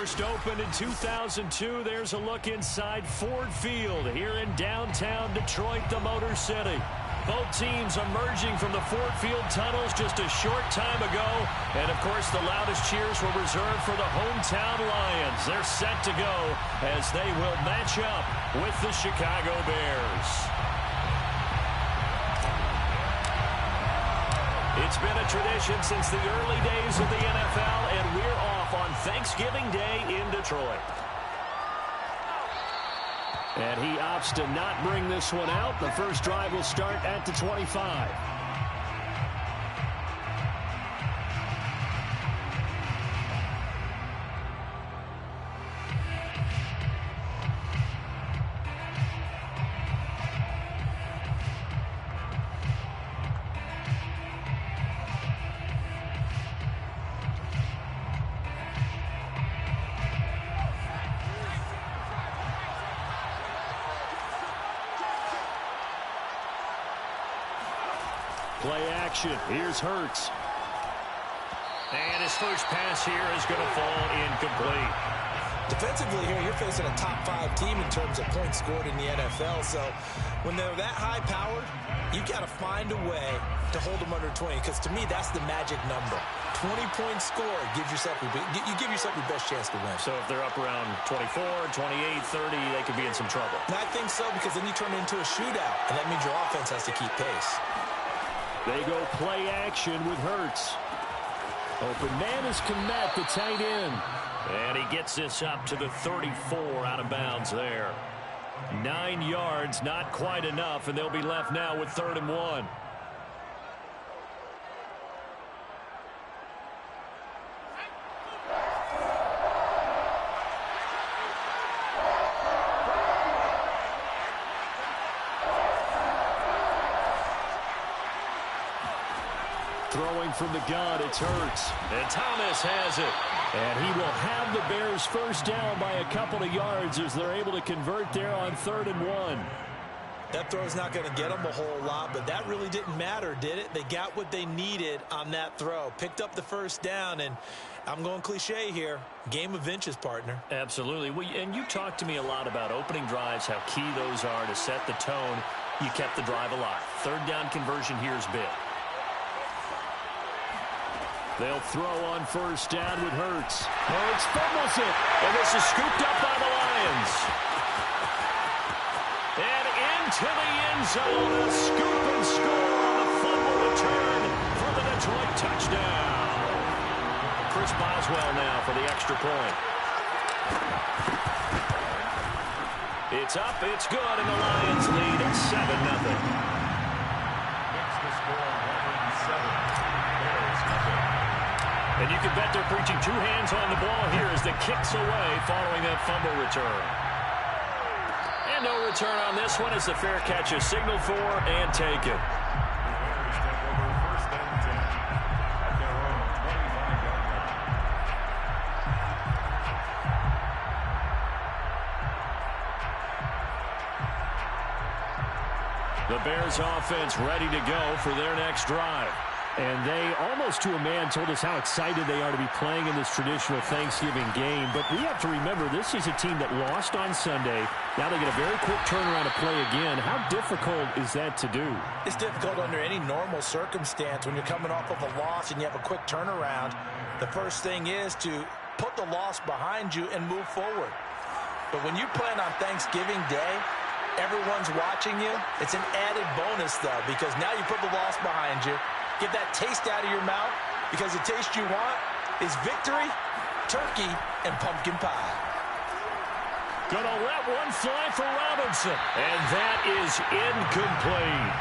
First opened in 2002. There's a look inside Ford Field here in downtown Detroit, the Motor City. Both teams emerging from the Ford Field tunnels just a short time ago. And, of course, the loudest cheers were reserved for the hometown Lions. They're set to go as they will match up with the Chicago Bears. It's been a tradition since the early days of the NFL, and we're off on Thanksgiving Day in Detroit. And he opts to not bring this one out. The first drive will start at the 25. Play action. Here's Hurts. And his first pass here is going to fall incomplete. Defensively here, you're facing a top 5 team in terms of points scored in the NFL. So when they're that high-powered, you got to find a way to hold them under 20. Because to me, that's the magic number. 20-point score gives yourself you give yourself your best chance to win. So if they're up around 24, 28, 30, they could be in some trouble. And I think so, because then you turn it into a shootout, and that means your offense has to keep pace. They go play action with Hurts. Open man is Kmet, the tight end. And he gets this up to the 34 out of bounds there. 9 yards, not quite enough, and they'll be left now with 3rd and 1. Throwing from the gun, it's Hurts. And Thomas has it. And he will have the Bears first down by a couple of yards as they're able to convert there on 3rd and 1. That throw's not going to get them a whole lot, but that really didn't matter, did it? They got what they needed on that throw. Picked up the first down, and I'm going cliche here. Game of inches, partner. Absolutely. Well, and you talked to me a lot about opening drives, how key those are to set the tone. You kept the drive alive. 3rd down conversion here is big. They'll throw on first down with Hurts. Hurts fumbles it. And this is scooped up by the Lions. And into the end zone. A scoop and score on the fumble return for the Detroit touchdown. Chris Boswell now for the extra point. It's up, it's good, and the Lions lead at 7-0. And you can bet they're preaching 2 hands on the ball here as the kick's away following that fumble return. And no return on this one as the fair catch is signaled for and taken. The Bears offense ready to go for their next drive. And they, almost to a man, told us how excited they are to be playing in this traditional Thanksgiving game. But we have to remember, this is a team that lost on Sunday. Now they get a very quick turnaround to play again. How difficult is that to do? It's difficult under any normal circumstance when you're coming off of a loss and you have a quick turnaround. The first thing is to put the loss behind you and move forward. But when you plan on Thanksgiving Day, everyone's watching you. It's an added bonus, though, because now you put the loss behind you. Get that taste out of your mouth, because the taste you want is victory, turkey, and pumpkin pie. Gonna let one fly for Robinson, and that is incomplete.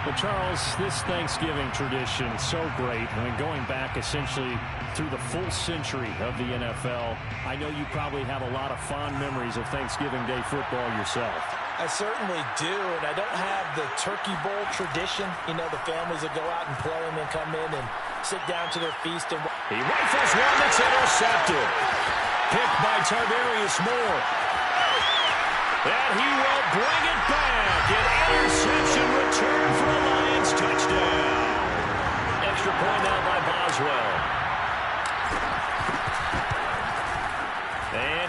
Well, Charles, this Thanksgiving tradition is so great. I mean, going back essentially through the full century of the NFL, I know you probably have a lot of fond memories of Thanksgiving Day football yourself. I certainly do, and I don't have the Turkey Bowl tradition. You know, the families that go out and play and then come in and sit down to their feast. And he rifles one that's intercepted. Picked by Tarvarius Moore. And he will bring it back. An interception return for a Lions touchdown. Extra point out by Boswell.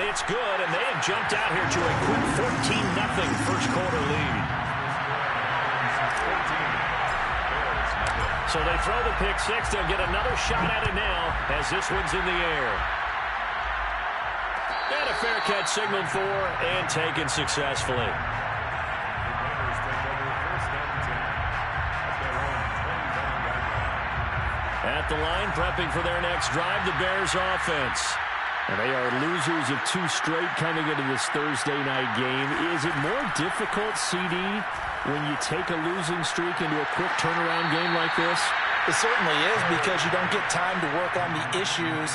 it's good, and they have jumped out here to a quick 14-0 first quarter lead. So they throw the pick six. They'll get another shot at it now as this one's in the air. And a fair catch signaled for and taken successfully. At the line, prepping for their next drive, the Bears offense. And they are losers of 2 straight coming into this Thursday night game. Is it more difficult, CD, when you take a losing streak into a quick turnaround game like this? It certainly is, because you don't get time to work on the issues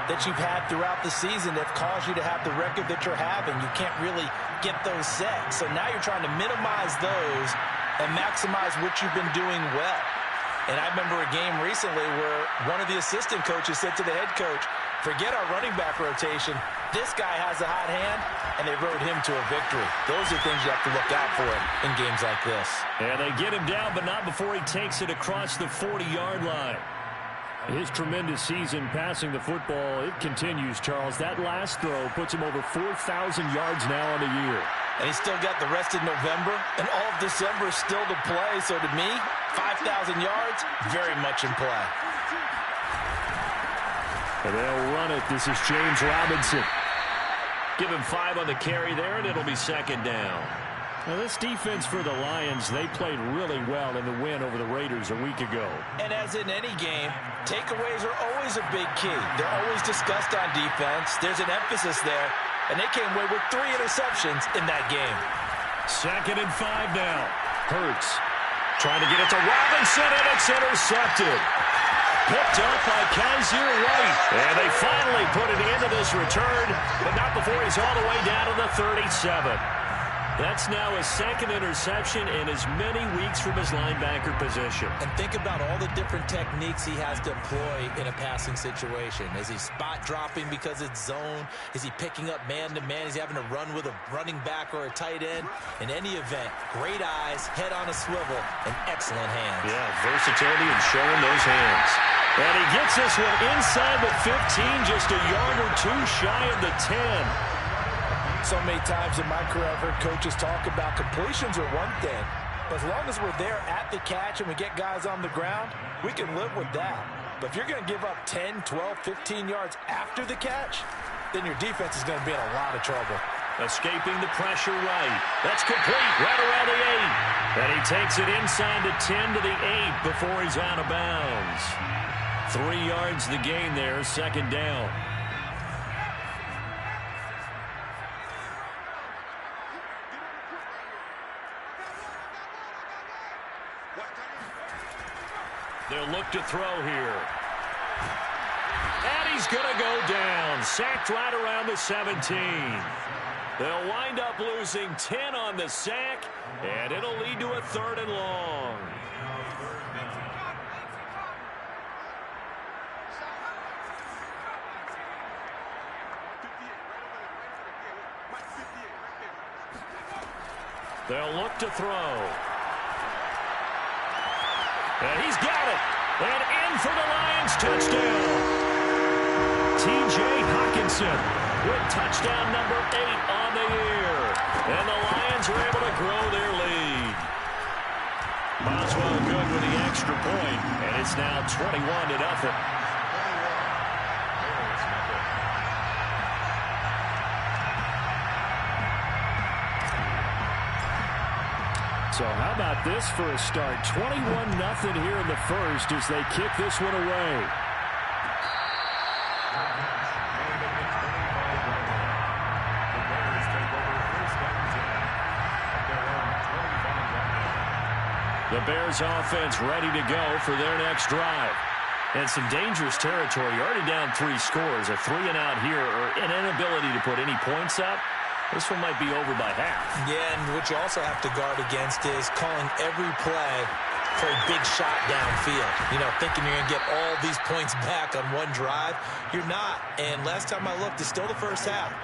that you've had throughout the season that caused you to have the record that you're having. You can't really get those set. So now you're trying to minimize those and maximize what you've been doing well. And I remember a game recently where one of the assistant coaches said to the head coach, forget our running back rotation. This guy has a hot hand, and they rode him to a victory. Those are things you have to look out for in games like this. And they get him down, but not before he takes it across the 40-yard line. His tremendous season passing the football, it continues, Charles. That last throw puts him over 4,000 yards now on the year. And he's still got the rest of November and all of December still to play. So to me, 5,000 yards, very much in play. And they'll run it. This is James Robinson. Give him 5 on the carry there, and it'll be second down. Now, this defense for the Lions, they played really well in the win over the Raiders a week ago. And as in any game, takeaways are always a big key. They're always discussed on defense. There's an emphasis there, and they came away with 3 interceptions in that game. Second and 5 now. Hurts trying to get it to Robinson, and it's intercepted. Picked up by Kaiser White. And they finally put an end to this return, but not before he's all the way down to the 37. That's now his second interception in as many weeks from his linebacker position. And think about all the different techniques he has to employ in a passing situation. Is he spot dropping because it's zone? Is he picking up man-to-man? Is he having to run with a running back or a tight end? In any event, great eyes, head on a swivel, and excellent hands. Yeah, versatility and showing those hands. And he gets this one inside the 15, just a yard or 2 shy of the 10. So many times in my career, I've heard coaches talk about completions are one thing, but as long as we're there at the catch and we get guys on the ground, we can live with that. But if you're going to give up 10, 12, 15 yards after the catch, then your defense is going to be in a lot of trouble. Escaping the pressure right. That's complete right around the 8. And he takes it inside the 10 to the 8 before he's out of bounds. 3 yards the gain there, second down. They'll look to throw here. And he's going to go down. Sacked right around the 17. They'll wind up losing 10 on the sack, and it'll lead to a 3rd and long. They'll look to throw. And he's got it. And in for the Lions touchdown. T.J. Hawkinson with touchdown number 8 on the year. And the Lions are able to grow their lead. Boswell good with the extra point. And it's now 21-0. So how about this for a start? 21-0 here in the first as they kick this one away. The Bears offense ready to go for their next drive. And some dangerous territory. Already down 3 scores. A 3-and-out here or an inability to put any points up. This one might be over by half. Yeah, and what you also have to guard against is calling every play for a big shot downfield. You know, thinking you're going to get all these points back on one drive. You're not. And last time I looked, it's still the first half.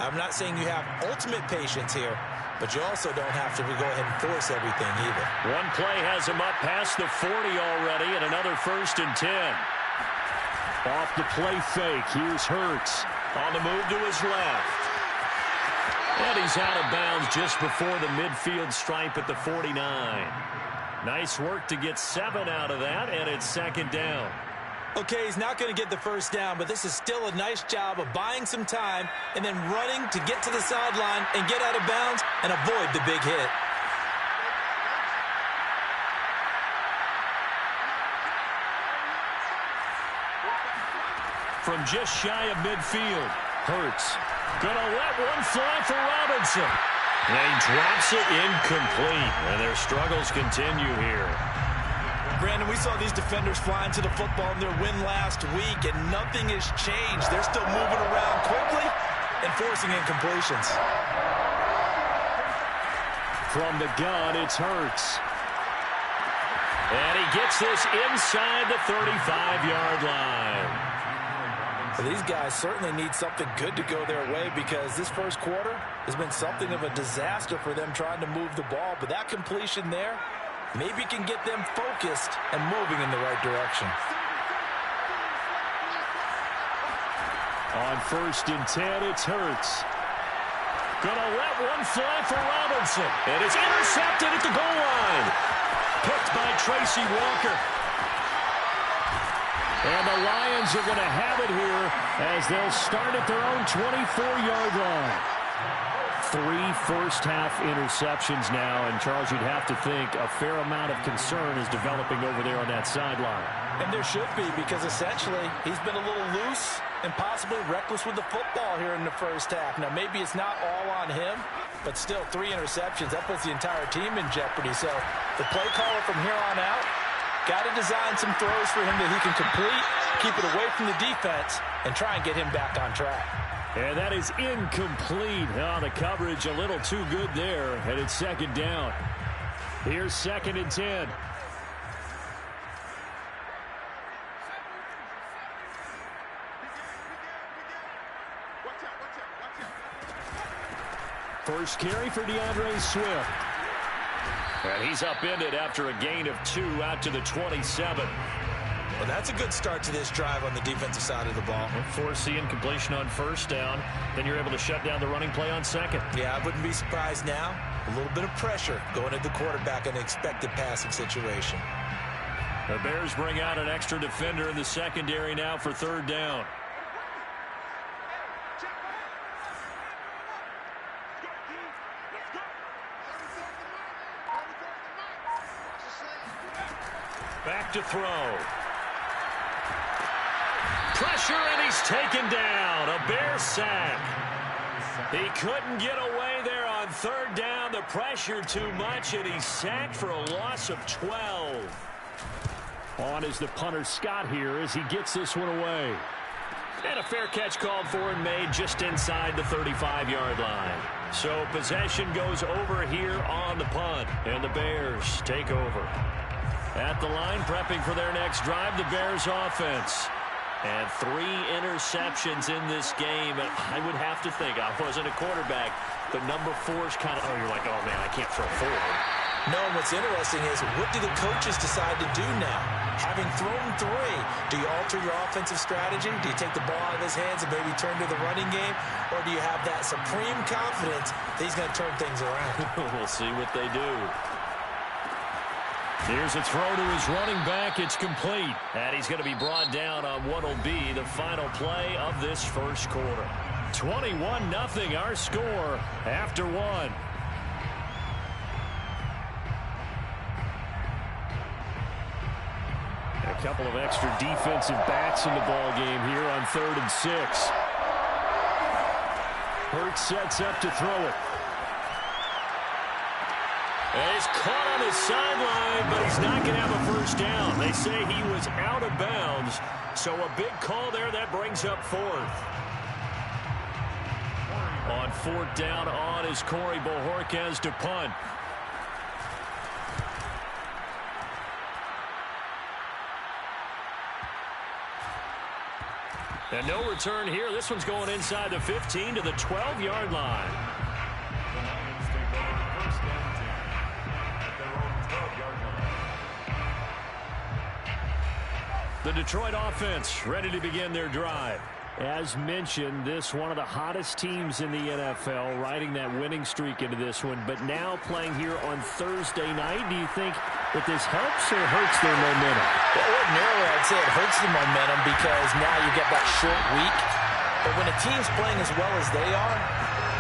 I'm not saying you have ultimate patience here, but you also don't have to go ahead and force everything either. One play has him up past the 40 already, and another 1st and 10. Off the play fake, here's Hurts. On the move to his left. And he's out of bounds just before the midfield stripe at the 49. Nice work to get 7 out of that, and it's second down. Okay, he's not going to get the first down, but this is still a nice job of buying some time and then running to get to the sideline and get out of bounds and avoid the big hit. From just shy of midfield, Hurts gonna let one fly for Robinson. And he drops it incomplete, and their struggles continue here. Brandon, we saw these defenders flying to the football in their win last week, and nothing has changed. They're still moving around quickly and forcing incompletions. From the gun, it's Hurts. And he gets this inside the 35-yard line. These guys certainly need something good to go their way because this first quarter has been something of a disaster for them trying to move the ball. But that completion there maybe can get them focused and moving in the right direction. On 1st and 10, it's Hurts. Gonna let one fly for Robinson. And it's intercepted at the goal line. Picked by Tracy Walker. And the Lions are going to have it here as they'll start at their own 24-yard line. 3 first-half interceptions now, and Charles, you'd have to think a fair amount of concern is developing over there on that sideline. And there should be, because essentially he's been a little loose and possibly reckless with the football here in the first half. Now, maybe it's not all on him, but still 3 interceptions. That puts the entire team in jeopardy. So the play caller from here on out got to design some throws for him that he can complete, keep it away from the defense, and try and get him back on track. And that is incomplete. Oh, the coverage a little too good there, and it's second down. Here's 2nd and 10. First carry for DeAndre Swift. And he's upended after a gain of 2 out to the 27. Well, that's a good start to this drive on the defensive side of the ball. Force the incompletion on 1st down. Then you're able to shut down the running play on 2nd. Yeah, I wouldn't be surprised now. A little bit of pressure going at the quarterback in an expected passing situation. The Bears bring out an extra defender in the secondary now for 3rd down. Back to throw. Pressure, and he's taken down. A Bear sack. He couldn't get away there on 3rd down. The pressure too much, and he's sacked for a loss of 12. On is the punter Scott here as he gets this one away. And a fair catch called for and made just inside the 35-yard line. So possession goes over here on the punt, and the Bears take over. At the line, prepping for their next drive, the Bears offense. And 3 interceptions in this game. I would have to think, I wasn't a quarterback, but number 4's kind of, you're like, oh, man, I can't throw forward. No, what's interesting is, what do the coaches decide to do now? Having thrown 3, do you alter your offensive strategy? Do you take the ball out of his hands and maybe turn to the running game? Or do you have that supreme confidence that he's going to turn things around? We'll see what they do. Here's a throw to his running back. It's complete. And he's going to be brought down on what will be the final play of this first quarter. 21-0 our score after 1. A couple of extra defensive backs in the ball game here on 3rd and 6. Hurts sets up to throw it. And he's caught on his sideline, but he's not going to have a first down. They say he was out of bounds, so a big call there that brings up 4th. On 4th down on is Corey Bojorquez to punt. And no return here. This one's going inside the 15 to the 12-yard line. The Detroit offense ready to begin their drive. As mentioned, this one of the hottest teams in the NFL, riding that winning streak into this one, but now playing here on Thursday night. Do you think that this helps or hurts their momentum? Well, ordinarily, I'd say it hurts the momentum because now you get that short week. But when a team's playing as well as they are,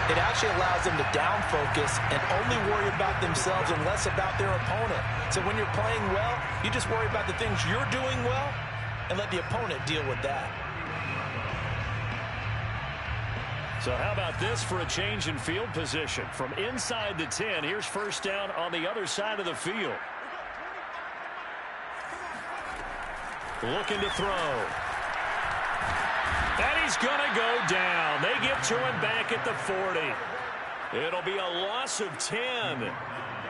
it actually allows them to down focus and only worry about themselves and less about their opponent. So when you're playing well, you just worry about the things you're doing well and let the opponent deal with that. So how about this for a change in field position? From inside the 10, here's first down on the other side of the field. Looking to throw. And he's going to go down. They get to him back at the 40. It'll be a loss of 10.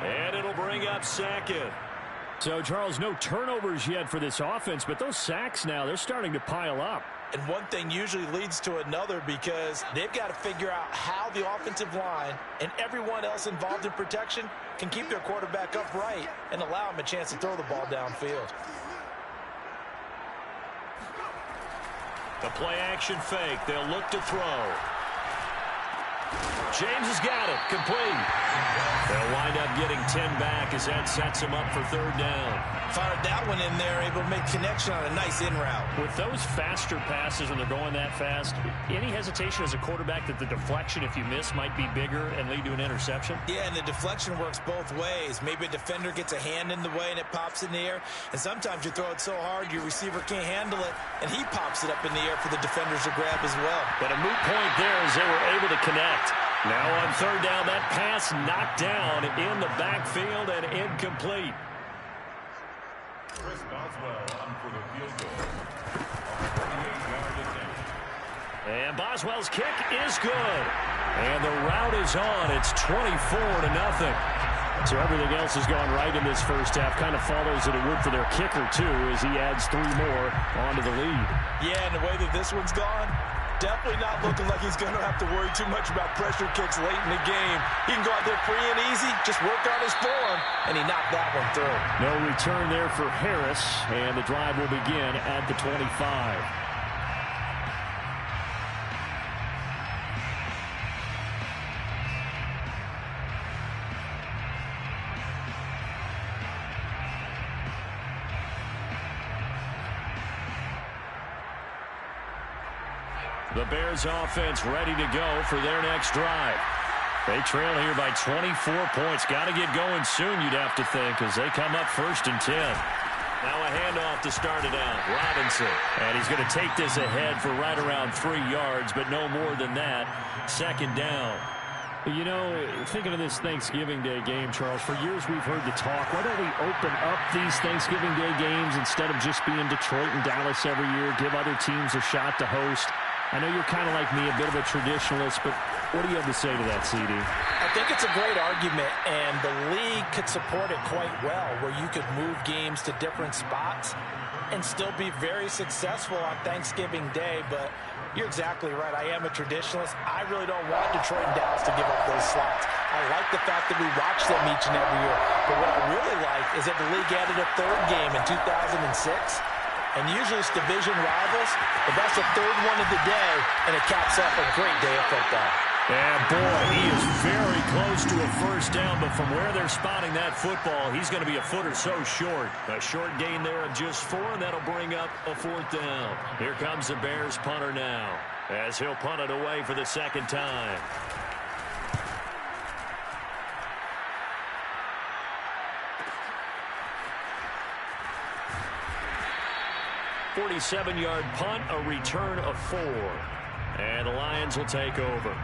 And it'll bring up second. So, Charles, no turnovers yet for this offense, but those sacks now, they're starting to pile up. And one thing usually leads to another because they've got to figure out how the offensive line and everyone else involved in protection can keep their quarterback upright and allow him a chance to throw the ball downfield. The play-action fake. They'll look to throw. James has got it. Complete. They'll wind up getting 10 back as that sets him up for third down. Fired that one in there, able to make connection on a nice in route. With those faster passes when they're going that fast, any hesitation as a quarterback that the deflection, if you miss, might be bigger and lead to an interception? Yeah, and the deflection works both ways. Maybe a defender gets a hand in the way and it pops in the air. And sometimes you throw it so hard your receiver can't handle it, and he pops it up in the air for the defenders to grab as well. But a moot point there as they were able to connect. Now on third down, that pass knocked down in the backfield and incomplete. And Boswell's kick is good. And the route is on. It's 24-0. So everything else has gone right in this first half. Kind of follows that it would for their kicker, too, as he adds 3 more onto the lead. Yeah, and the way that this one's gone, definitely not looking like he's going to have to worry too much about pressure kicks late in the game. He can go out there free and easy, just work on his form, and he knocked that one through. No return there for Harris, and the drive will begin at the 25. The Bears offense ready to go for their next drive. They trail here by 24 points. Got to get going soon, you'd have to think, as they come up 1st and 10. Now a handoff to start it out. Robinson. And he's going to take this ahead for right around 3 yards, but no more than that. 2nd down. You know, thinking of this Thanksgiving Day game, Charles, for years we've heard the talk, why don't we open up these Thanksgiving Day games instead of just being Detroit and Dallas every year, give other teams a shot to host? I know you're kind of like me, a bit of a traditionalist, but what do you have to say to that, CD? I think it's a great argument, and the league could support it quite well, where you could move games to different spots and still be very successful on Thanksgiving Day. But you're exactly right. I am a traditionalist. I really don't want Detroit and Dallas to give up those slots. I like the fact that we watch them each and every year. But what I really like is that the league added a 3rd game in 2006. And usually it's division rivals, but that's the 3rd one of the day, and it caps off a great day of football. And boy, he is very close to a first down, but from where they're spotting that football, he's going to be a foot or so short. A short gain there of just 4, and that'll bring up a 4th down. Here comes the Bears punter now, as he'll punt it away for the 2nd time. 47-yard punt, a return of 4. And the Lions will take over.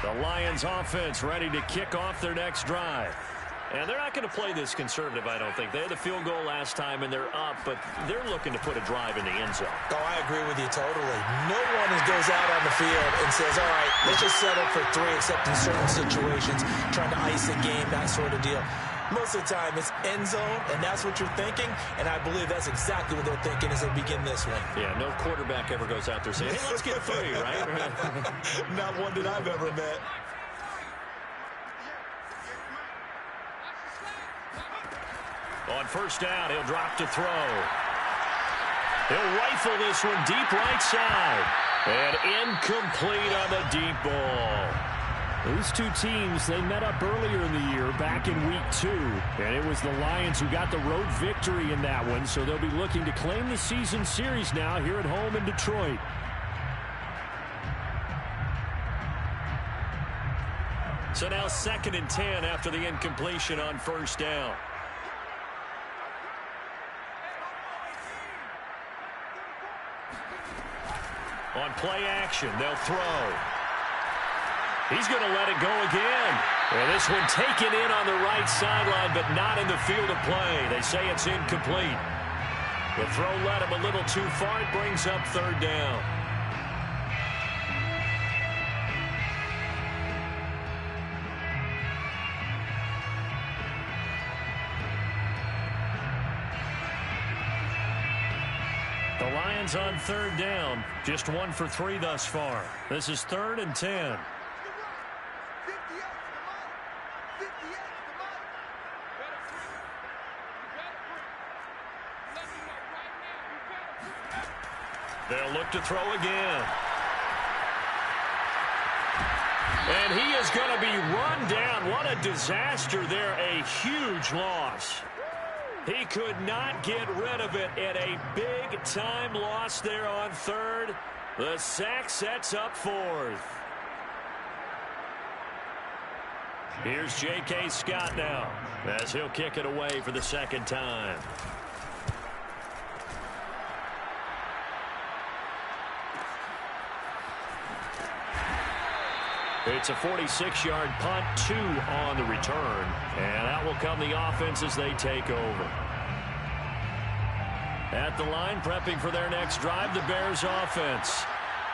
The Lions offense ready to kick off their next drive. And they're not going to play this conservative, I don't think. They had the field goal last time, and they're up, but they're looking to put a drive in the end zone. Oh, I agree with you totally. No one goes out on the field and says, all right, let's just settle for 3, except in certain situations, trying to ice a game, that sort of deal. Most of the time, it's end zone, and that's what you're thinking, and I believe that's exactly what they're thinking as they begin this one. Yeah, no quarterback ever goes out there saying, hey, let's get 3, right? Not one that I've ever met. On first down, he'll drop to throw. He'll rifle this one deep right side. And incomplete on the deep ball. These two teams, they met up earlier in the year, back in week 2. And it was the Lions who got the road victory in that one. So they'll be looking to claim the season series now here at home in Detroit. So now 2nd and 10 after the incompletion on first down. On play action, they'll throw. He's going to let it go again. And this one taken in on the right sideline, but not in the field of play. They say it's incomplete. The throw led him a little too far. It brings up 3rd down. The Lions on 3rd down. Just 1 for 3 thus far. This is 3rd and 10. They'll look to throw again. And he is going to be run down. What a disaster there. A huge loss. He could not get rid of it, and a big-time loss there on 3rd. The sack sets up 4th. Here's J.K. Scott now, as he'll kick it away for the 2nd time. It's a 46-yard punt, 2 on the return. And that will come the offense as they take over. At the line, prepping for their next drive, the Bears offense.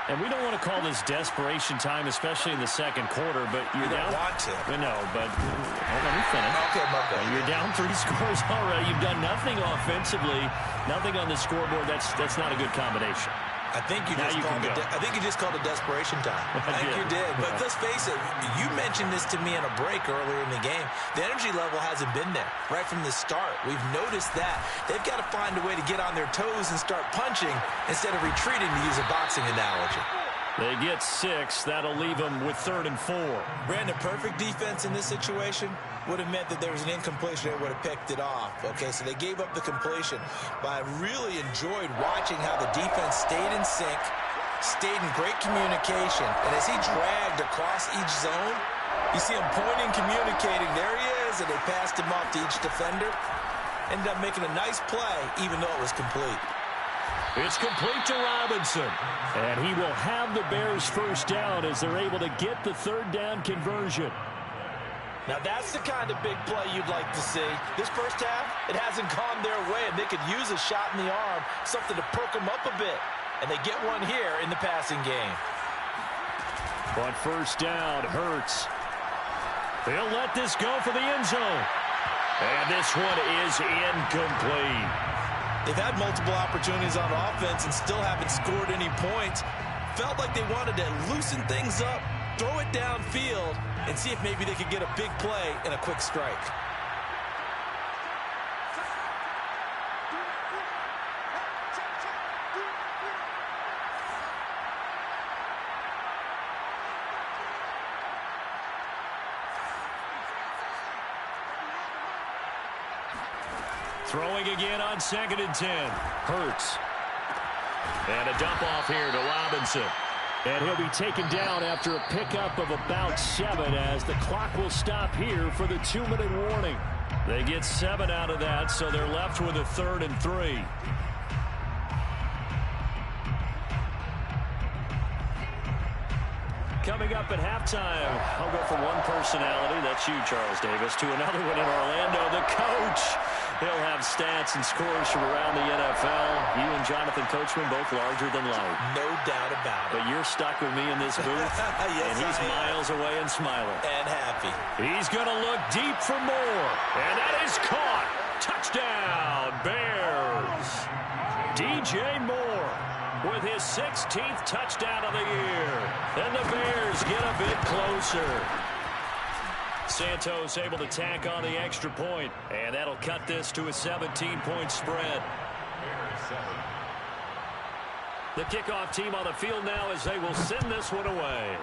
And we don't want to call this desperation time, especially in the 2nd quarter, but you're down. Want to. I know, but let me finish. Okay, my bad. You're down 3 scores already. You've done nothing offensively, nothing on the scoreboard. That's not a good combination. I think you just called it desperation time. I think you did. But let's face it, you mentioned this to me in a break earlier in the game. The energy level hasn't been there right from the start. We've noticed that. They've got to find a way to get on their toes and start punching instead of retreating, to use a boxing analogy. They get 6. That'll leave them with 3rd and 4. Brandon, perfect defense in this situation would have meant that there was an incompletion. They would have picked it off. Okay, so they gave up the completion. But I really enjoyed watching how the defense stayed in sync, stayed in great communication. And as he dragged across each zone, you see him pointing, communicating. There he is, and they passed him off to each defender. Ended up making a nice play, even though it was complete. It's complete to Robinson. And he will have the Bears first down as they're able to get the 3rd down conversion. Now that's the kind of big play you'd like to see. This first half, it hasn't gone their way, and they could use a shot in the arm, something to perk them up a bit. And they get one here in the passing game. On first down, Hurts. They'll let this go for the end zone. And this one is incomplete. They've had multiple opportunities on offense and still haven't scored any points. Felt like they wanted to loosen things up, throw it downfield, and see if maybe they could get a big play and a quick strike. Throwing again on 2nd and 10. Hurts. And a dump off here to Robinson. And he'll be taken down after a pickup of about 7 as the clock will stop here for the 2-minute warning. They get 7 out of that, so they're left with a 3rd and 3. Coming up at halftime, I'll go from one personality, that's you, Charles Davis, to another one in Orlando, the coach. He'll have stats and scores from around the NFL. You and Jonathan Coachman both larger than life. No doubt about it. But you're stuck with me in this booth, yes, and he's miles away and smiling. And happy. He's going to look deep for more, and that is caught. Touchdown, Bears. DJ Moore with his 16th touchdown of the year. And the Bears get a bit closer. Santos able to tack on the extra point, and that'll cut this to a 17-point spread. The kickoff team on the field now as they will send this one away.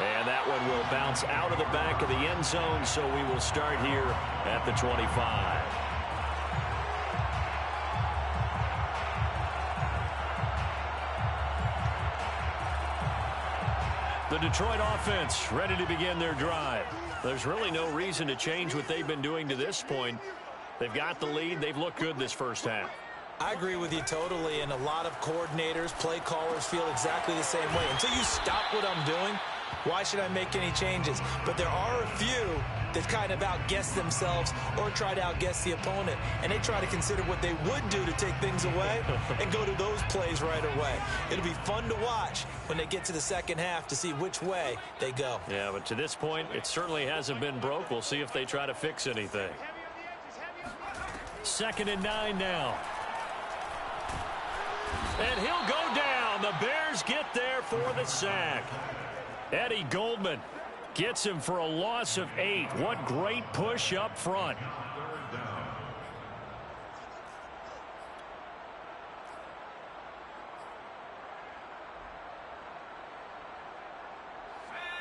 And that one will bounce out of the back of the end zone, so we will start here at the 25. The Detroit offense ready to begin their drive. There's really no reason to change what they've been doing to this point. They've got the lead. They've looked good this first half. I agree with you totally, and a lot of coordinators, play callers feel exactly the same way. Until you stop what I'm doing, why should I make any changes? But there are a few that kind of outguess themselves or try to outguess the opponent, and they try to consider what they would do to take things away and go to those plays right away. It'll be fun to watch when they get to the second half to see which way they go. Yeah, but to this point, it certainly hasn't been broke. We'll see if they try to fix anything. 2nd and 9 now. And he'll go down. The Bears get there for the sack. Eddie Goldman gets him for a loss of 8. What great push up front.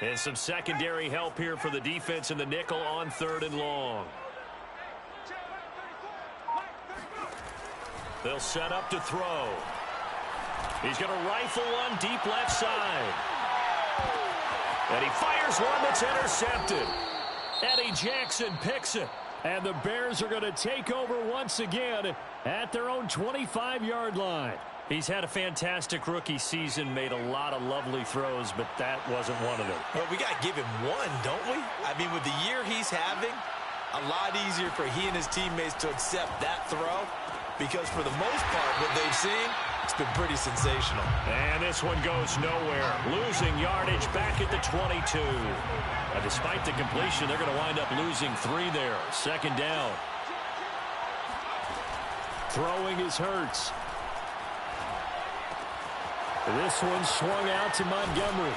And some secondary help here for the defense in the nickel on 3rd and long. They'll set up to throw. He's going to rifle one deep left side. And he fires one that's intercepted. Eddie Jackson picks it. And the Bears are going to take over once again at their own 25-yard line. He's had a fantastic rookie season, made a lot of lovely throws, but that wasn't one of them. Well, we got to give him one, don't we? I mean, with the year he's having, a lot easier for he and his teammates to accept that throw, because for the most part, what they've seen, it's been pretty sensational. And this one goes nowhere. Losing yardage back at the 22. Despite the completion, they're going to wind up losing 3 there. 2nd down. Throwing is Hurts. This one swung out to Montgomery.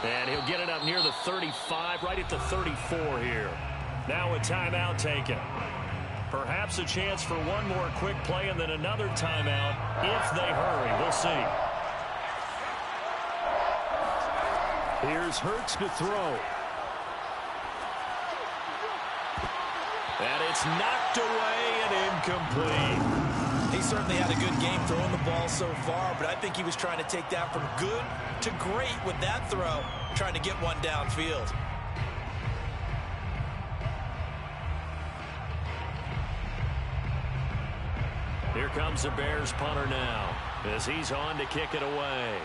And he'll get it up near the 35, right at the 34 here. Now a timeout taken. Perhaps a chance for one more quick play and then another timeout if they hurry. We'll see. Here's Hurts to throw. And it's knocked away and incomplete. He certainly had a good game throwing the ball so far, but I think he was trying to take that from good to great with that throw, trying to get one downfield. Here comes the Bears punter now as he's on to kick it away.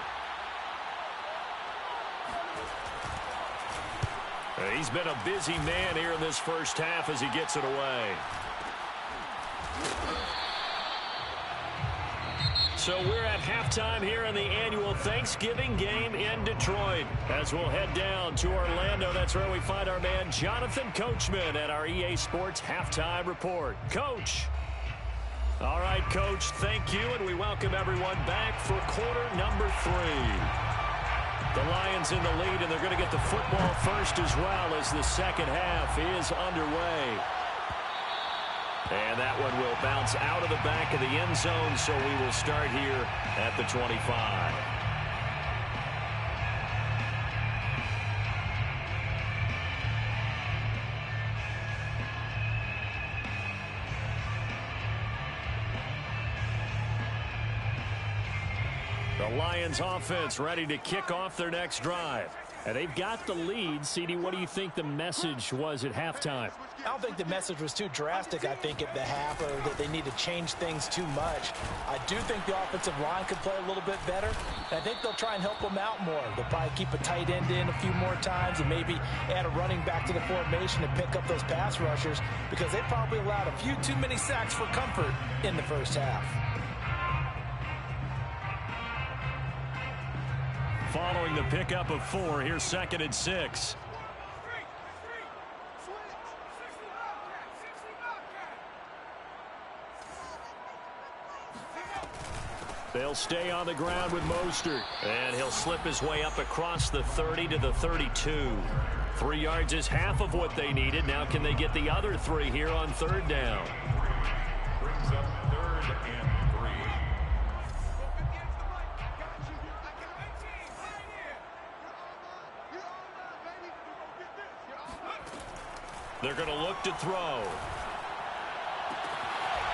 He's been a busy man here in this first half as he gets it away. So we're at halftime here in the annual Thanksgiving game in Detroit. As we'll head down to Orlando, that's where we find our man Jonathan Coachman at our EA Sports Halftime Report. Coach. All right, Coach, thank you, and we welcome everyone back for quarter number 3. The Lions in the lead, and they're going to get the football first as well as the second half is underway. And that one will bounce out of the back of the end zone, so we will start here at the 25. The Lions offense ready to kick off their next drive. And they've got the lead. CD, what do you think the message was at halftime? I don't think the message was too drastic, I think, at the half, or that they need to change things too much. I do think the offensive line could play a little bit better. And I think they'll try and help them out more. They'll probably keep a tight end in a few more times and maybe add a running back to the formation and pick up those pass rushers, because they probably allowed a few too many sacks for comfort in the first half. Following the pickup of 4, here's 2nd and 6. They'll stay on the ground with Mostert. And he'll slip his way up across the 30 to the 32. 3 yards is half of what they needed. Now can they get the other 3 here on third down? Brings up 3rd and 3. They're going to look to throw.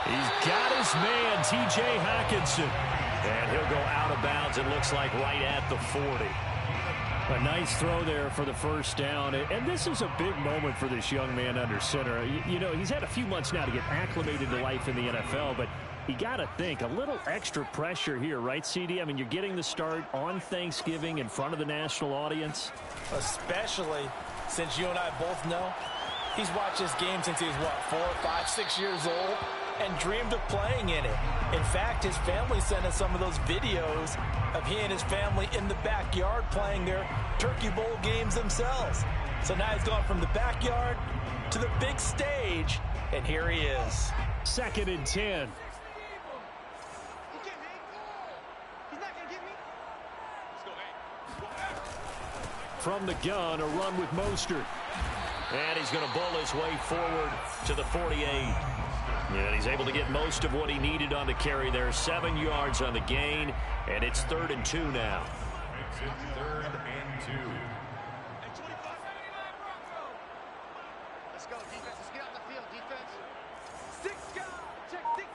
He's got his man, T.J. Hockenson. And he'll go out of bounds, it looks like, right at the 40. A nice throw there for the first down. And this is a big moment for this young man under center. You know, he's had a few months now to get acclimated to life in the NFL, but you got to think, a little extra pressure here, right, CD? I mean, you're getting the start on Thanksgiving in front of the national audience. Especially since you and I both know he's watched this game since he was, what, 4, 5, 6 years old? And dreamed of playing in it. In fact, his family sent us some of those videos of he and his family in the backyard playing their Turkey Bowl games themselves. So now he's gone from the backyard to the big stage, and here he is. 2nd and 10. From the gun, a run with Mostert. And he's going to bull his way forward to the 48. And he's able to get most of what he needed on the carry there. 7 yards on the gain, and it's 3rd and 2 now. Makes it 3rd and 2. Let's go, defense. Let's get out the field, defense. 6 guys. Check 6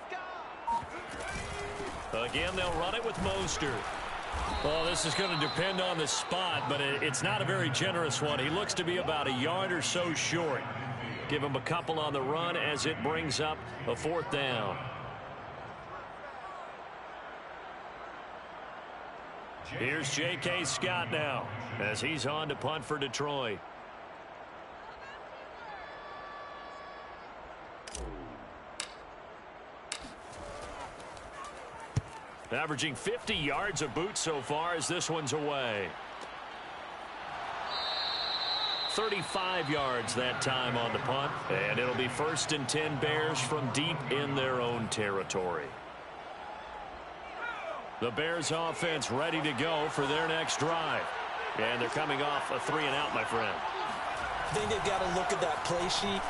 guys. Again, they'll run it with Mostert. Well, this is going to depend on the spot, but it's not a very generous one. He looks to be about a yard or so short. Give him a couple on the run as it brings up a 4th down. Here's J.K. Scott now as he's on to punt for Detroit. Averaging 50 yards a boot so far as this one's away. 35 yards that time on the punt, and it'll be 1st and 10 Bears from deep in their own territory. The Bears offense ready to go for their next drive, and they're coming off a 3-and-out, my friend. I think they've got to look at that play sheet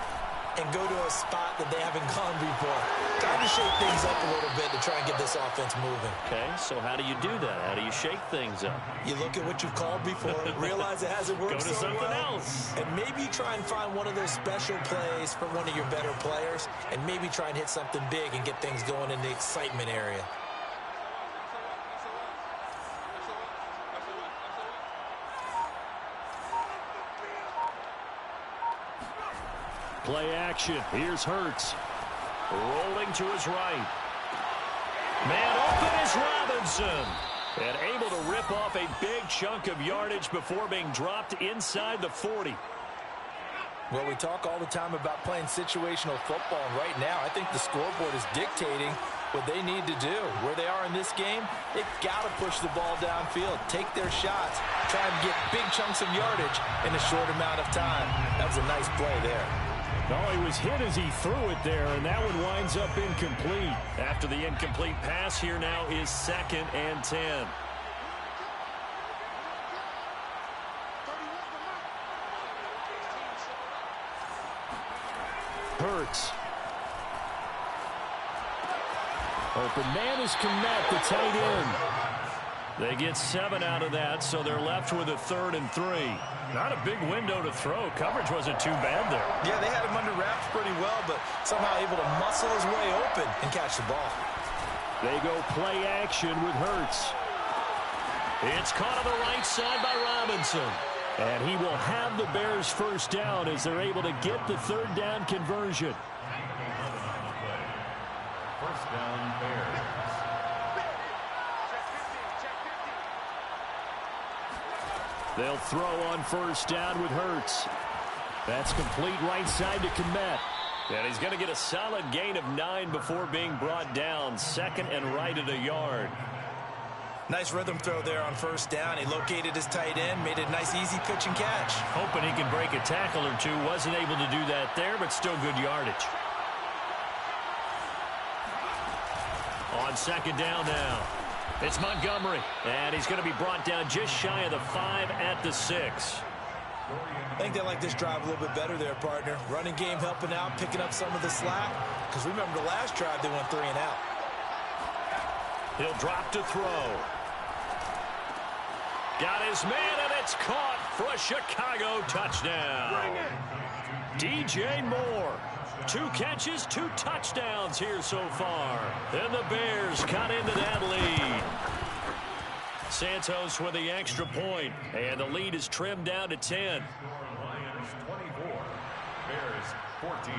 and go to a spot that they haven't gone before. Time to shake things up a little bit to try and get this offense moving. Okay, so how do you do that? How do you shake things up? You look at what you've called before, realize it hasn't worked Go to so something well, else. and maybe try and find one of those special plays from one of your better players, and maybe try and hit something big and get things going in the excitement area. Play action. Here's Hurts. Rolling to his right. Man open is Robinson. And able to rip off a big chunk of yardage before being dropped inside the 40. Well, we talk all the time about playing situational football, and right now I think the scoreboard is dictating what they need to do. Where they are in this game, they've got to push the ball downfield, take their shots, try and get big chunks of yardage in a short amount of time. That was a nice play there. No, he was hit as he threw it there, and that one winds up incomplete. After the incomplete pass, here now is 2nd and 10. Hurts. Open man is Kmet, the tight end. They get 7 out of that, so they're left with a 3rd and 3. Not a big window to throw. Coverage wasn't too bad there. Yeah, they had him under wraps pretty well, but somehow able to muscle his way open and catch the ball. They go play action with Hurts. It's caught on the right side by Robinson. And he will have the Bears first down as they're able to get the 3rd down conversion. First down, Bears. They'll throw on 1st down with Hurts. That's complete right side to Kmet. And he's going to get a solid gain of 9 before being brought down. 2nd and right at a yard. Nice rhythm throw there on 1st down. He located his tight end, made a nice easy pitch and catch. Hoping he can break a tackle or two. Wasn't able to do that there, but still good yardage. On 2nd down now. It's Montgomery, and he's going to be brought down just shy of the 5 at the 6. I think they like this drive a little bit better there, partner. Running game helping out, picking up some of the slack. Because remember the last drive, they went 3 and out. He'll drop to throw. Got his man, and it's caught for a Chicago touchdown. DJ Moore. 2 catches, 2 touchdowns here so far. And the Bears cut into that lead. Santos with the extra point, and the lead is trimmed down to 10. Lions 24, Bears 14.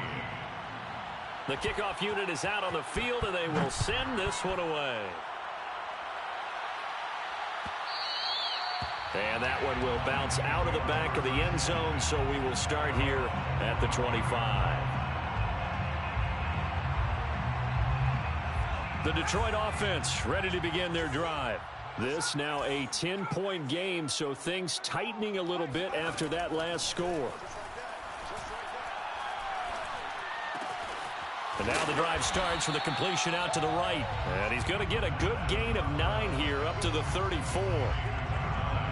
The kickoff unit is out on the field, and they will send this one away. And that one will bounce out of the back of the end zone, so we will start here at the 25. The Detroit offense ready to begin their drive. This now a 10-point game, so things tightening a little bit after that last score. And now the drive starts with a completion out to the right. And he's going to get a good gain of 9 here up to the 34.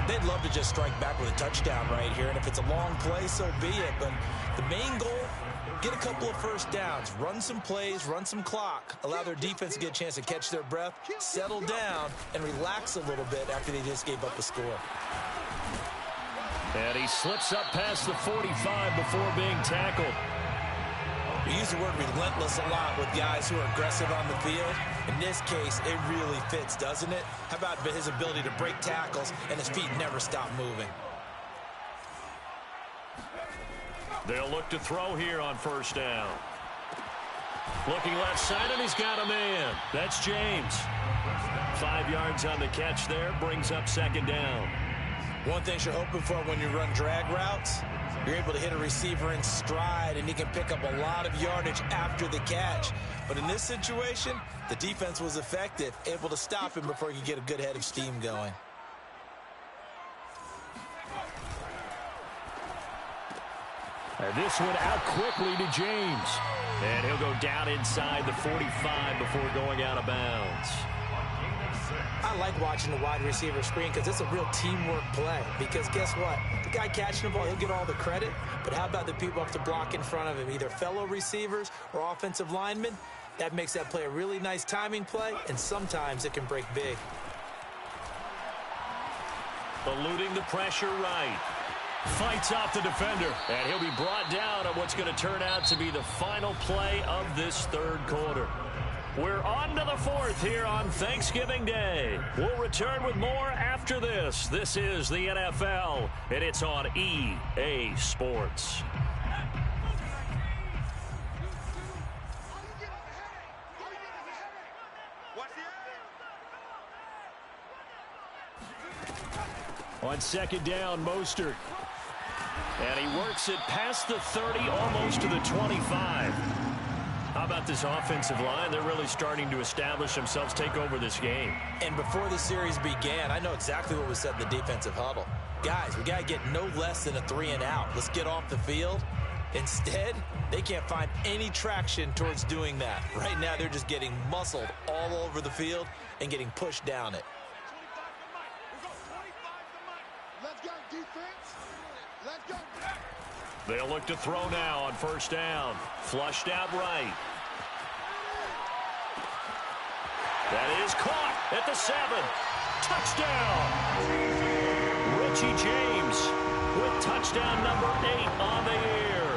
They'd love to just strike back with a touchdown right here, and if it's a long play, so be it. But the main goal, get a couple of first downs, run some plays, run some clock, allow their defense to get a chance to catch their breath, settle down, and relax a little bit after they just gave up a score. And he slips up past the 45 before being tackled. We use the word relentless a lot with guys who are aggressive on the field. In this case, it really fits, doesn't it? How about his ability to break tackles and his feet never stop moving? They'll look to throw here on first down. Looking left side, and he's got a man. That's James. 5 yards on the catch there, brings up second down. One thing you're hoping for when you run drag routes, you're able to hit a receiver in stride, and he can pick up a lot of yardage after the catch. But in this situation, the defense was effective, able to stop him before he could get a good head of steam going. And this one out quickly to James. And he'll go down inside the 45 before going out of bounds. I like watching the wide receiver screen because it's a real teamwork play. Because guess what? The guy catching the ball, he'll get all the credit. But how about the people up to block in front of him, either fellow receivers or offensive linemen? That makes that play a really nice timing play, and sometimes it can break big. Eluding the pressure right. Fights off the defender, and he'll be brought down on what's going to turn out to be the final play of this third quarter. We're on to the 4th here on Thanksgiving Day. We'll return with more after this. This is the NFL, and it's on EA Sports. On second down, Mostert. And he works it past the 30, almost to the 25. How about this offensive line? They're really starting to establish themselves, take over this game. And before the series began, I know exactly what was said in the defensive huddle. Guys, we got to get no less than a 3 and out. Let's get off the field. Instead, they can't find any traction towards doing that. Right now, they're just getting muscled all over the field and getting pushed down it. Let's go, defense. Let's go. They'll look to throw now on first down. Flushed out right. That is caught at the 7. Touchdown. Richie James with touchdown number 8 on the year.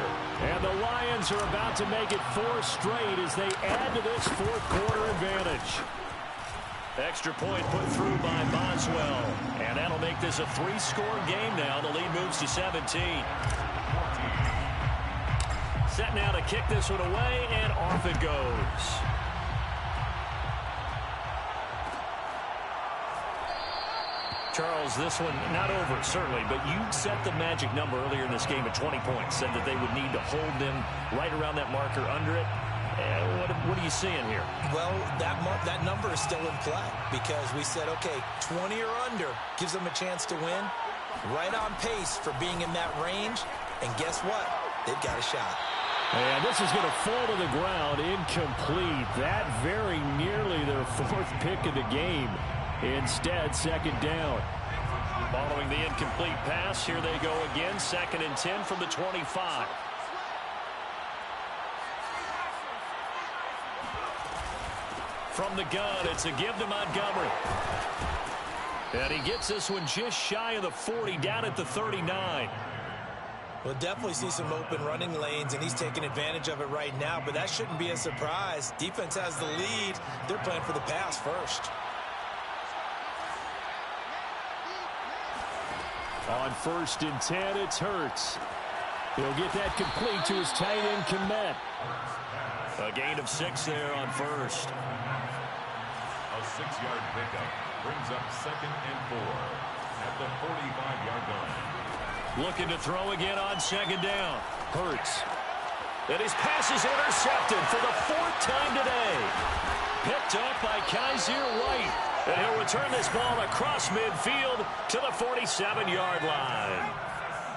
And the Lions are about to make it 4 straight as they add to this fourth quarter advantage. Extra point put through by Boswell. And that'll make this a 3-score game now. The lead moves to 17. Set now to kick this one away, and off it goes. Charles, this one not over, certainly, but you set the magic number earlier in this game at 20 points, said that they would need to hold them right around that marker under it. What are you seeing here? Well, that number is still in play because we said, okay, 20 or under gives them a chance to win. Right on pace for being in that range. And guess what? They've got a shot. And this is going to fall to the ground, incomplete. That very nearly their 4th pick of the game. Instead, second down. Following the incomplete pass, here they go again. 2nd and 10 from the 25. From the gun, it's a give to Montgomery. And he gets this one just shy of the 40, down at the 39. We'll definitely see some open running lanes, and he's taking advantage of it right now, but that shouldn't be a surprise. Defense has the lead. They're playing for the pass first. On 1st and 10, it's Hurts. He'll get that complete to his tight end, Kmet. A gain of 6 there on 1st. A 6-yard pickup brings up 2nd and 4 at the 45-yard line. Looking to throw again on 2nd down. Hurts. And his pass is intercepted for the 4th time today. Picked up by Kaiser White. And he'll return this ball across midfield to the 47-yard line.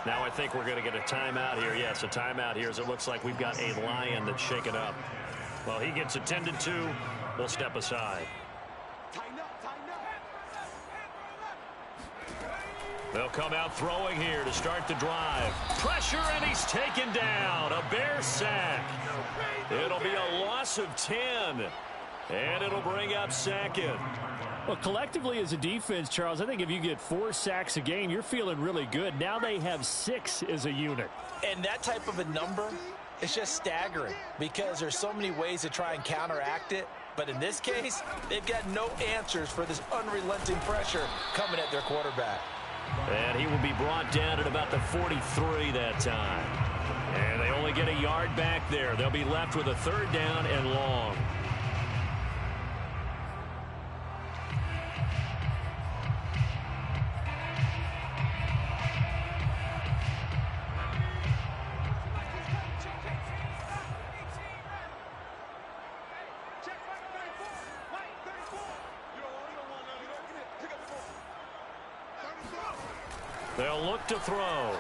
Now I think we're going to get a timeout here. Yes, a timeout here as it looks like we've got a Lion that's shaken up. Well, he gets attended to. We'll step aside. They'll come out throwing here to start the drive. Pressure, and he's taken down. A Bear sack. It'll be a loss of 10. And it'll bring up 2nd. Well, collectively as a defense, Charles, I think if you get 4 sacks a game, you're feeling really good. Now they have 6 as a unit. And that type of a number is just staggering because there's so many ways to try and counteract it. But in this case, they've got no answers for this unrelenting pressure coming at their quarterback. And he will be brought down at about the 43 that time. And they only get a yard back there. They'll be left with a 3rd down and long. They'll look to throw.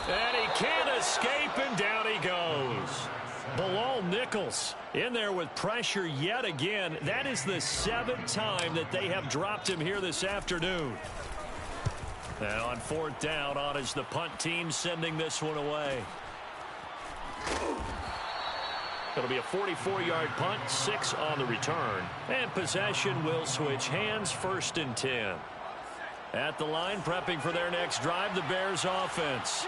And he can't escape, and down he goes. Bilal Nichols in there with pressure yet again. That is the 7th time that they have dropped him here this afternoon. And on 4th down, on is the punt team sending this one away. It'll be a 44-yard punt, 6 on the return. And possession will switch hands, 1st and 10. At the line, prepping for their next drive, the Bears offense.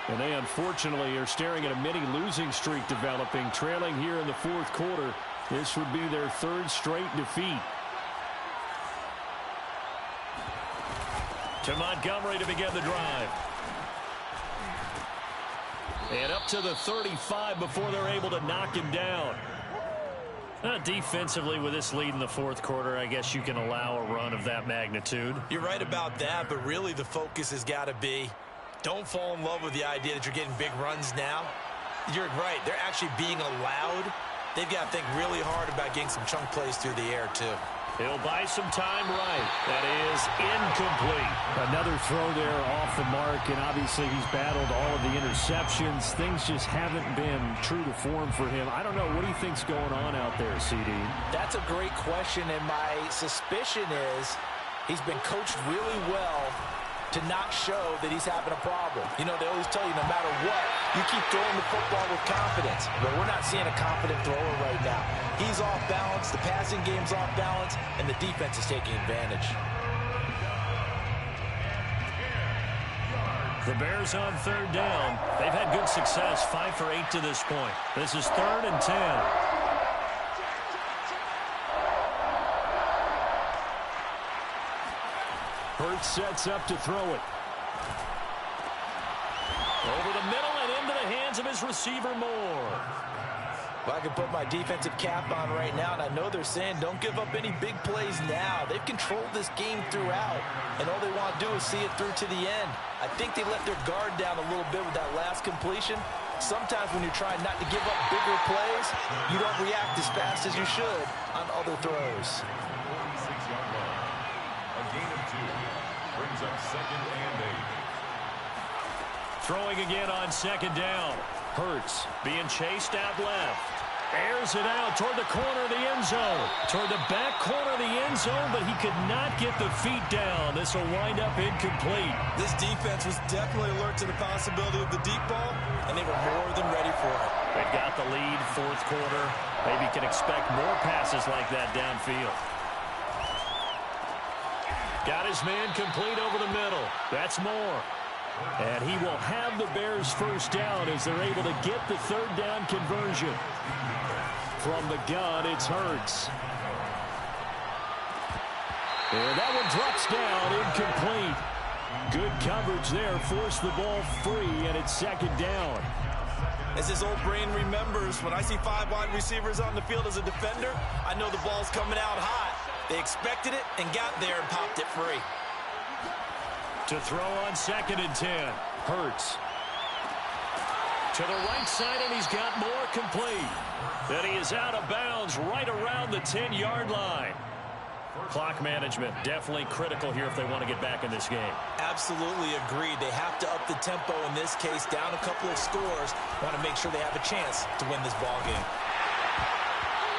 And they unfortunately are staring at a mini losing streak developing, trailing here in the 4th quarter. This would be their 3rd straight defeat. To Montgomery to begin the drive. And up to the 35 before they're able to knock him down. Defensively, with this lead in the 4th quarter, I guess you can allow a run of that magnitude. You're right about that, but really the focus has got to be don't fall in love with the idea that you're getting big runs now. You're right. They're actually being allowed. They've got to think really hard about getting some chunk plays through the air, too. He'll buy some time right. That is incomplete. Another throw there off the mark, and obviously he's battled all of the interceptions. Things just haven't been true to form for him. I don't know. What do you think's going on out there, CD? That's a great question, and my suspicion is he's been coached really well to not show that he's having a problem. You know, they always tell you no matter what, you keep throwing the football with confidence. But we're not seeing a confident thrower right now. He's off balance, the passing game's off balance, and the defense is taking advantage. The Bears on 3rd down. They've had good success, 5 for 8 to this point. This is 3rd and 10. Hurts sets up to throw it. Over the middle and into the hands of his receiver Moore. Well, I can put my defensive cap on right now, and I know they're saying don't give up any big plays now. They've controlled this game throughout, and all they want to do is see it through to the end. I think they let their guard down a little bit with that last completion. Sometimes when you're trying not to give up bigger plays, you don't react as fast as you should on other throws. 46-yard line. A gain of 2 brings up 2nd and 8. Throwing again on 2nd down. Hurts being chased out left. Airs it out toward the corner of the end zone. Toward the back corner of the end zone, but he could not get the feet down. This will wind up incomplete. This defense was definitely alert to the possibility of the deep ball, and they were more than ready for it. They've got the lead, fourth quarter. Maybe can expect more passes like that downfield. Got his man complete over the middle. That's more. And he will have the Bears first down as they're able to get the third down conversion. From the gun, it's Hurts. And that one drops down, incomplete. Good coverage there, forced the ball free, and it's second down. As his old brain remembers, when I see 5 wide receivers on the field as a defender, I know the ball's coming out hot. They expected it and got there and popped it free. To throw on 2nd and 10. Hurts. To the right side, and he's got more complete. Then he is out of bounds right around the 10-yard line. Clock management definitely critical here if they want to get back in this game. Absolutely agreed. They have to up the tempo in this case, down a couple of scores. Want to make sure they have a chance to win this ball game.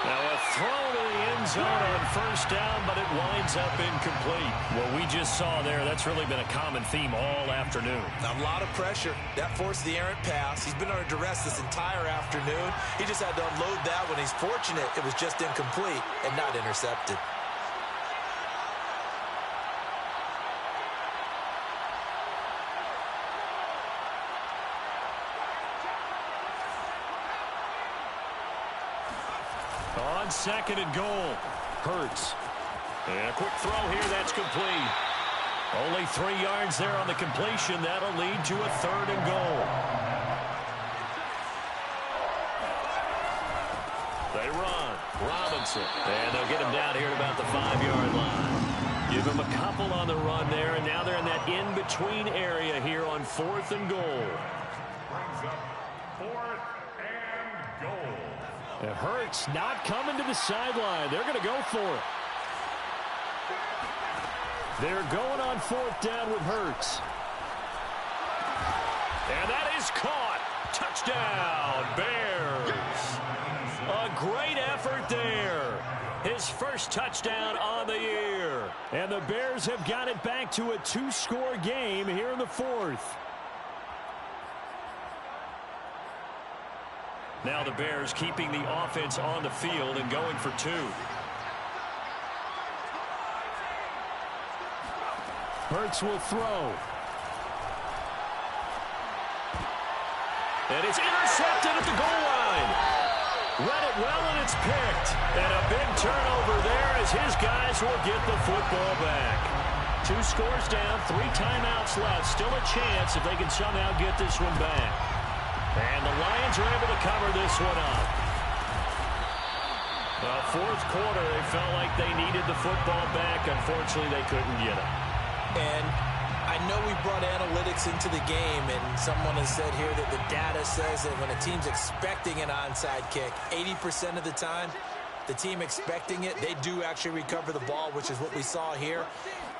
Now a throw to the end zone on first down, but it winds up incomplete. What we just saw there, that's really been a common theme all afternoon. A lot of pressure. That forced the errant pass. He's been under duress this entire afternoon. He just had to unload that when he's fortunate it was just incomplete and not intercepted. On 2nd and goal, Hurts. And a quick throw here, that's complete. Only 3 yards there on the completion. That'll lead to a 3rd and goal. They run. Robinson. And they'll get him down here at about the 5-yard line. Give him a couple on the run there, and now they're in that in-between area here on 4th and goal. Brings up 4th and goal. And Hurts not coming to the sideline. They're going to go for it. They're going on 4th down with Hurts. And that is caught. Touchdown, Bears. A great effort there. His first touchdown on the year. And the Bears have got it back to a 2-score game here in the 4th. Now the Bears keeping the offense on the field and going for 2. Hurts will throw. And it's intercepted at the goal line. Read it well, and it's picked. And a big turnover there as his guys will get the football back. 2 scores down, 3 timeouts left. Still a chance if they can somehow get this one back. And the Lions are able to cover this one up. The 4th quarter, they felt like they needed the football back. Unfortunately, they couldn't get it. And I know we brought analytics into the game, and someone has said here that the data says that when a team's expecting an onside kick, 80% of the time, the team expecting it, they do actually recover the ball, which is what we saw here.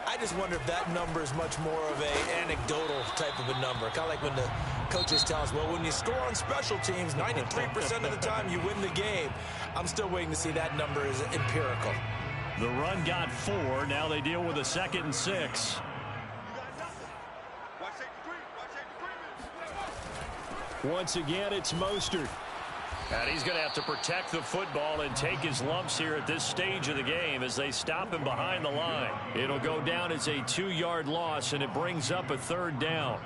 I just wonder if that number is much more of an anecdotal type of a number. Kind of like when the coaches tell us, well, when you score on special teams, 93% of the time you win the game. I'm still waiting to see that number is empirical. The run got 4. Now they deal with a 2nd and 6. Once again, it's Mostert. And he's going to have to protect the football and take his lumps here at this stage of the game as they stop him behind the line. It'll go down as a 2-yard loss, and it brings up a 3rd down.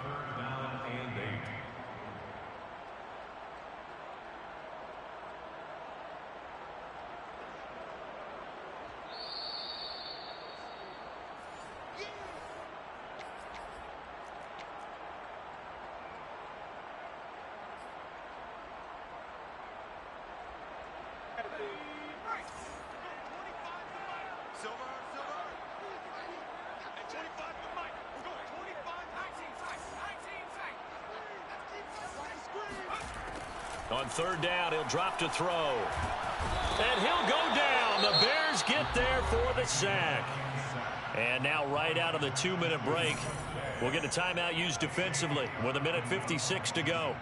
On 3rd down, he'll drop to throw. And he'll go down. The Bears get there for the sack. And now right out of the 2-minute break, we'll get a timeout used defensively with 1:56 to go.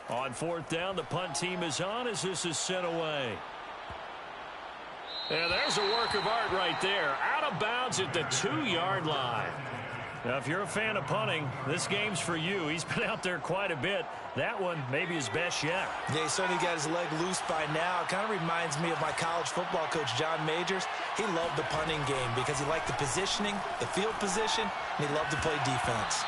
On fourth down, the punt team is on as this is sent away. And there's a work of art right there. Out of bounds at the 2-yard line. Now, if you're a fan of punting, this game's for you. He's been out there quite a bit. That one maybe his best yet. Yeah, he certainly got his leg loose by now. It kind of reminds me of my college football coach, John Majors. He loved the punting game because he liked the positioning, the field position, and he loved to play defense.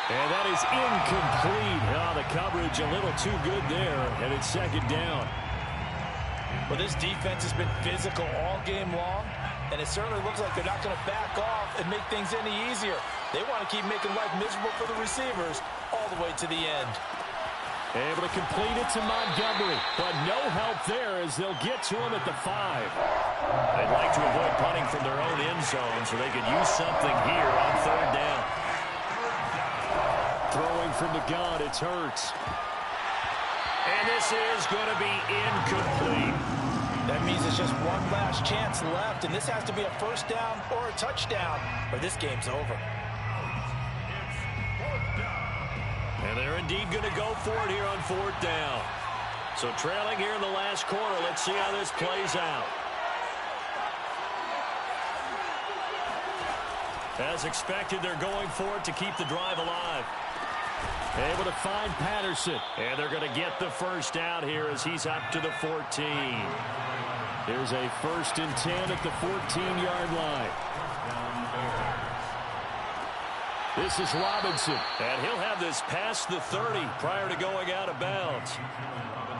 And that is incomplete. Oh, the coverage a little too good there, and it's second down. Well, this defense has been physical all game long, and it certainly looks like they're not going to back off and make things any easier. They want to keep making life miserable for the receivers all the way to the end. Able to complete it to Montgomery, but no help there as they'll get to him at the 5. They'd like to avoid punting from their own end zone so they could use something here on third down. Throwing from the gun, it's Hurts. And this is going to be incomplete. That means it's just one last chance left, and this has to be a first down or a touchdown, or this game's over. And they're indeed going to go for it here on fourth down. So trailing here in the last quarter, let's see how this plays out. As expected, they're going for it to keep the drive alive. Able to find Patterson. And they're going to get the first out here as he's up to the 14. Here's a 1st and 10 at the 14-yard line. This is Robinson. And he'll have this past the 30 prior to going out of bounds.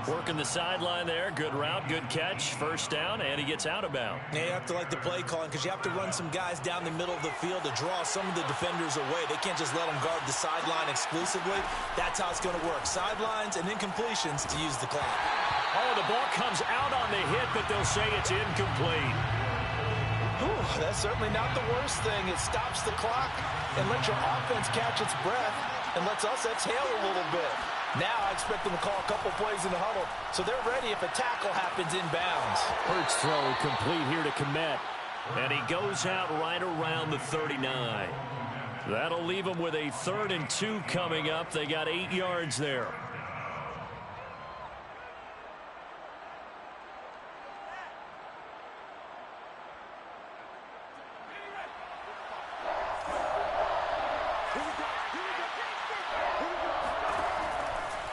Working the sideline there. Good route, good catch. First down, and he gets out of bounds. Yeah, you have to like the play calling because you have to run some guys down the middle of the field to draw some of the defenders away. They can't just let them guard the sideline exclusively. That's how it's going to work. Sidelines and incompletions to use the clock. Oh, the ball comes out on the hit, but they'll say it's incomplete. Ooh, that's certainly not the worst thing. It stops the clock and lets your offense catch its breath and lets us exhale a little bit. Now I expect them to call a couple plays in the huddle, so they're ready if a tackle happens inbounds. Hurts throw complete here to Kmet, and he goes out right around the 39. That'll leave them with a 3rd and 2 coming up. They got 8 yards there.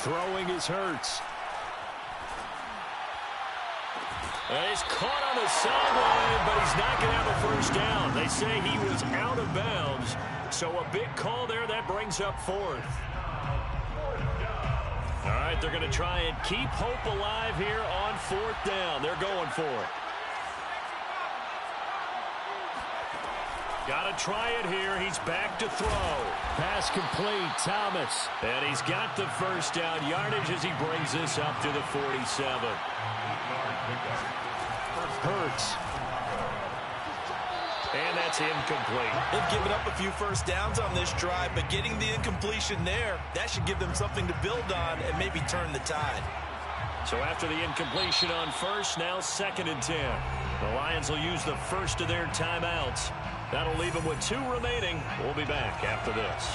Throwing is Hurts. And he's caught on the sideline, but he's not going to have a first down. They say he was out of bounds. So a big call there. That brings up 4th. All right, they're going to try and keep hope alive here on 4th down. They're going for it. Got to try it here. He's back to throw. Pass complete. Thomas. And he's got the first down yardage as he brings this up to the 47. Hurts. And that's incomplete. They've given up a few first downs on this drive, but getting the incompletion there, that should give them something to build on and maybe turn the tide. So after the incompletion on first, now 2nd and 10. The Lions will use the first of their timeouts. That'll leave them with 2 remaining. We'll be back after this.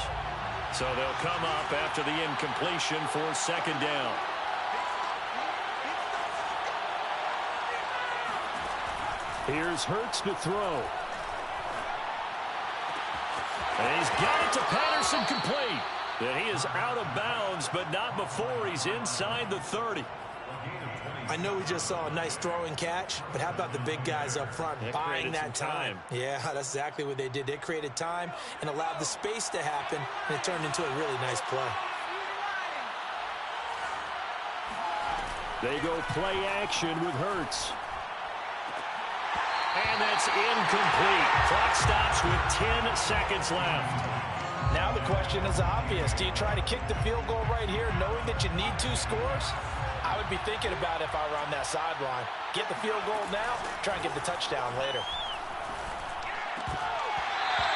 So they'll come up after the incompletion for 2nd down. Here's Hurts to throw. And he's got it to Patterson complete. And he is out of bounds, but not before he's inside the 30. I know we just saw a nice throwing catch, but how about the big guys up front buying that time? Yeah, that's exactly what they did. They created time and allowed the space to happen, and it turned into a really nice play. They go play action with Hurts. And that's incomplete. Clock stops with 10 seconds left. Now the question is obvious. Do you try to kick the field goal right here knowing that you need 2 scores? I would be thinking about it if I were on that sideline. Get the field goal now, try and get the touchdown later.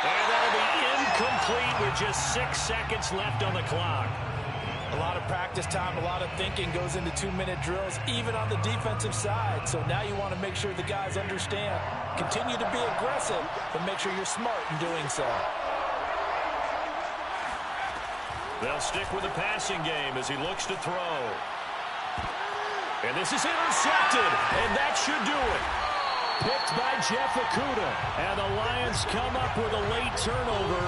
And that'll be incomplete with just 6 seconds left on the clock. A lot of practice time, a lot of thinking goes into 2-minute drills, even on the defensive side. So now you want to make sure the guys understand. Continue to be aggressive, but make sure you're smart in doing so. They'll stick with the passing game as he looks to throw. And this is intercepted, and that should do it. Picked by Jeff Okudah, and the Lions come up with a late turnover.